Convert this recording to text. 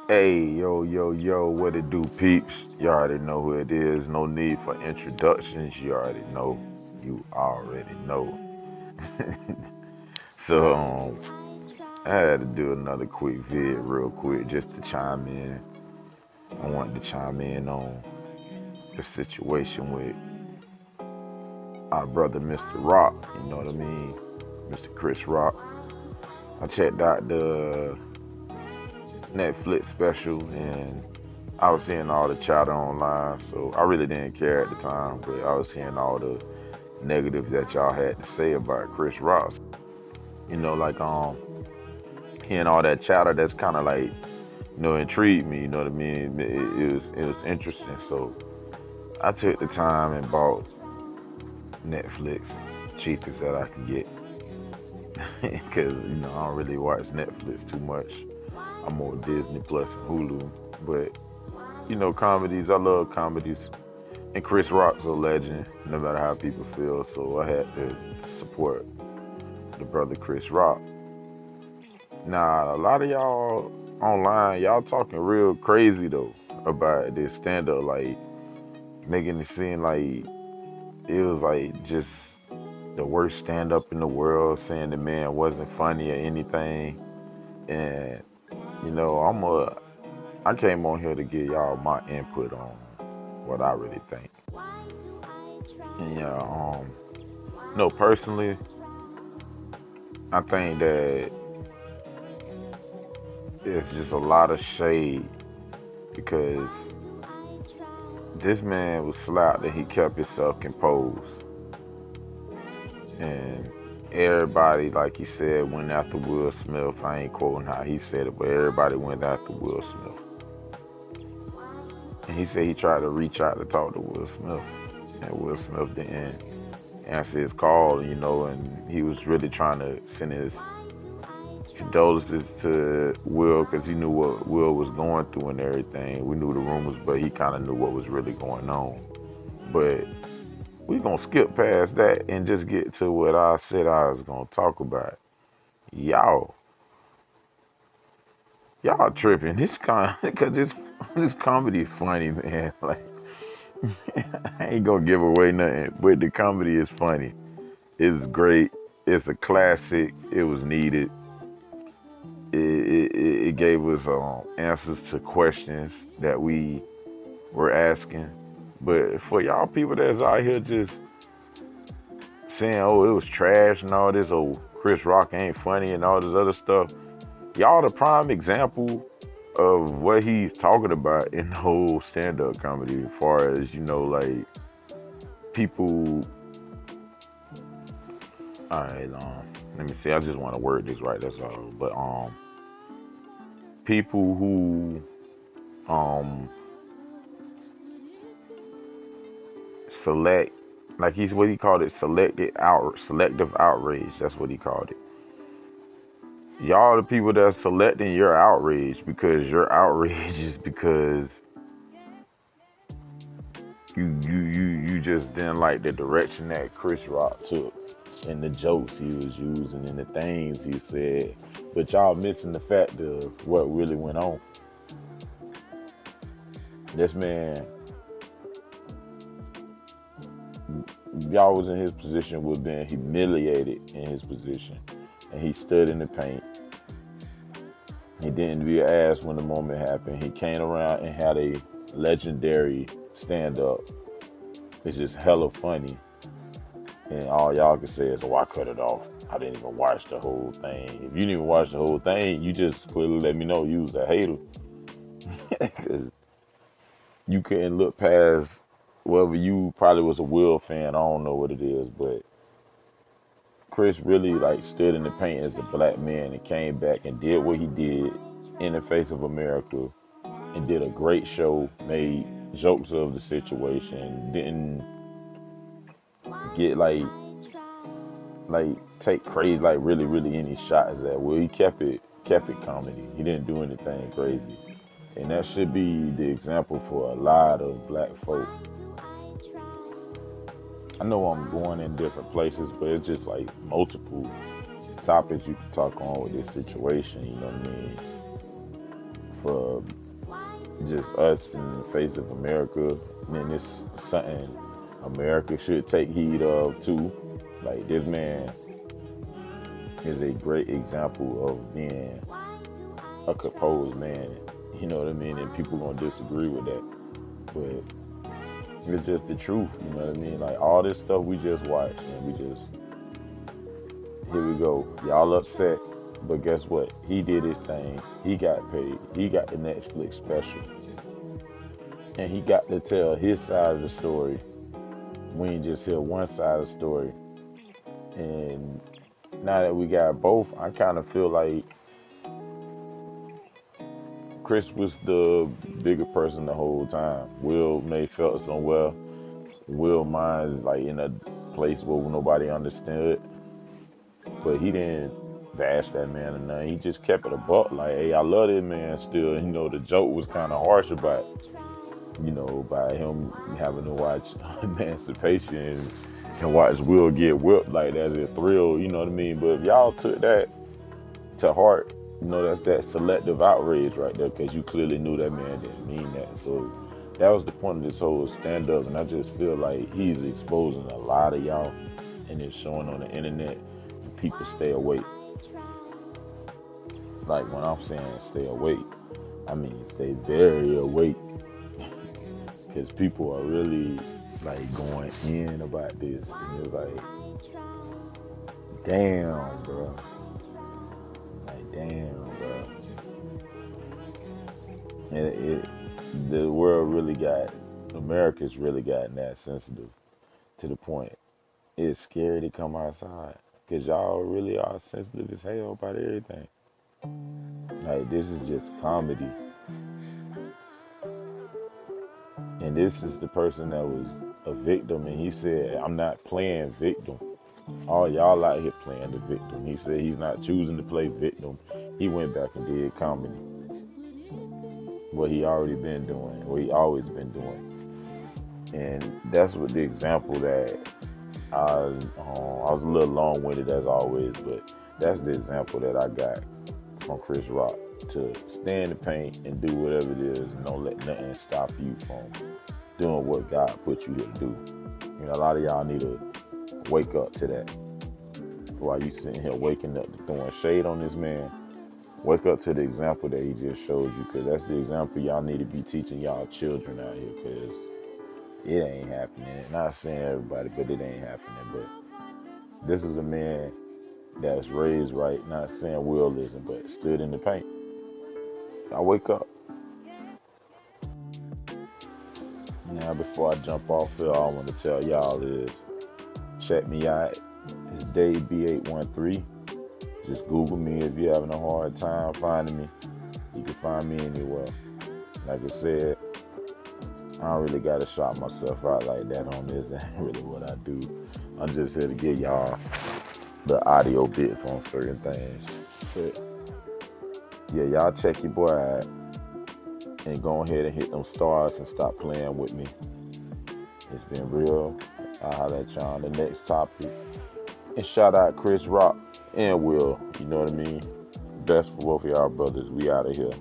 Hey, yo, yo, yo, what it do, peeps? You already know who it is. No need for introductions. You already know. You already know. so, I had to do another quick vid real quick just to chime in. I wanted to chime in on the situation with our brother, Mr. Rock. You know what I mean? Mr. Chris Rock. I checked out the Netflix special and I was seeing all the chatter online, so I really didn't care at the time, but I was hearing all the negatives that y'all had to say about Chris Rock. Like hearing all that chatter, that's kind of like intrigued me. You know what I mean? It was interesting. So I took the time and bought Netflix, cheapest that I could get, because I don't really watch Netflix too much. I'm more Disney Plus and Hulu, but comedies. I love comedies. And Chris Rock's a legend, no matter how people feel. So I had to support the brother Chris Rock. Now, a lot of y'all online, y'all talking real crazy though about this stand up, like making it seem like it was like just the worst stand up in the world, saying the man wasn't funny or anything. And I came on here to give y'all my input on what I really think. And no, personally, I think that it's just a lot of shade because this man was slapped and he kept himself composed. And everybody, like he said, went after Will Smith. I ain't quoting how he said it, but everybody went after Will Smith. And he said he tried to reach out to talk to Will Smith, and Will Smith didn't answer his call, and he was really trying to send his condolences to Will because he knew what Will was going through and everything. We knew the rumors, but he kind of knew what was really going on. But we gonna skip past that and just get to what I said I was gonna talk about. Y'all, y'all tripping. Cause this comedy is funny, man. Like I ain't gonna give away nothing, but the comedy is funny. It's great. It's a classic. It was needed. It gave us answers to questions that we were asking. But for y'all people that's out here just saying, oh, it was trash and all this, oh, Chris Rock ain't funny and all this other stuff, y'all the prime example of what he's talking about in the whole stand-up comedy as far as, like people, all right, let me see, I just want to word this right, that's all. But people who um select, like he's what he called it, selective outrage. That's what he called it. Y'all the people that's selecting your outrage because your outrage is because you just didn't like the direction that Chris Rock took and the jokes he was using and the things he said. But y'all missing the fact of what really went on. This man, y'all was in his position, was being humiliated in his position, and he stood in the paint. He didn't be an ass when the moment happened. He came around and had a legendary stand up. It's just hella funny. And all y'all can say is, oh, I cut it off. I didn't even watch the whole thing. If you didn't even watch the whole thing, you just clearly let me know you was a hater. Because you couldn't look past whether you probably was a Will fan. I don't know what it is, but Chris really like stood in the paint as a black man and came back and did what he did in the face of America and did a great show, made jokes of the situation, didn't get like take crazy, like really any shots at Will. He kept it comedy. He didn't do anything crazy. And that should be the example for a lot of black folk. I know I'm going in different places, but it's just like multiple topics you can talk on with this situation, you know what I mean? For just us in the face of America. And it's something America should take heed of too. Like, this man is a great example of being a composed man. You know what I mean? And people gonna disagree with that, but it's just the truth. You know what I mean? Like, all this stuff we just watched, and we just, here we go. Y'all upset, but guess what? He did his thing. He got paid. He got the Netflix special, and he got to tell his side of the story. We ain't just hear one side of the story. And now that we got both, I kind of feel like Chris was the bigger person the whole time. Will may felt somewhere. Will mind's like in a place where nobody understood, but he didn't bash that man or nothing. He just kept it a buck. Like, hey, I love this man still. You know, the joke was kind of harsh about, you know, by him having to watch Emancipation and watch Will get whipped like that's a thrill. You know what I mean? But if y'all took that to heart, you know, that's that selective outrage right there, because you clearly knew that man didn't mean that. So that was the point of this whole stand-up, and I just feel like he's exposing a lot of y'all, and it's showing on the internet, and people stay awake. Like, when I'm saying stay awake, I mean stay very awake, because people are really, like, going in about this, and it's like, damn, bro. Damn, bro. The world really America's really gotten that sensitive to the point it's scary to come outside, because y'all really are sensitive as hell about everything. Like, this is just comedy. And this is the person that was a victim, and he said, I'm not playing victim. All y'all out here playing the victim. He said he's not choosing to play victim. He went back and did comedy. What he already been doing, what he always been doing. And that's what the example that I was a little long-winded as always, but that's the example that I got from Chris Rock, to stay in the paint and do whatever it is, and don't let nothing stop you from doing what God put you here to do. You know, a lot of y'all need to wake up to that. While you sitting here waking up, throwing shade on this man, wake up to the example that he just showed you, because that's the example y'all need to be teaching y'all children out here, because it ain't happening. Not saying everybody, but it ain't happening. But this is a man that's raised right, not saying Will isn't, but stood in the paint. I wake up. Now, before I jump off here, all I want to tell y'all is, check me out. It's Dave B813. Just Google me if you're having a hard time finding me. You can find me anywhere. Like I said, I don't really got to shout myself out like that on this. That ain't really what I do. I'm just here to give y'all the audio bits on certain things. But yeah, y'all check your boy out and go ahead and hit them stars and stop playing with me. It's been real. I'll holler at y'all on the next topic. And shout out Chris Rock and Will. You know what I mean? Best for both of y'all brothers. We out of here.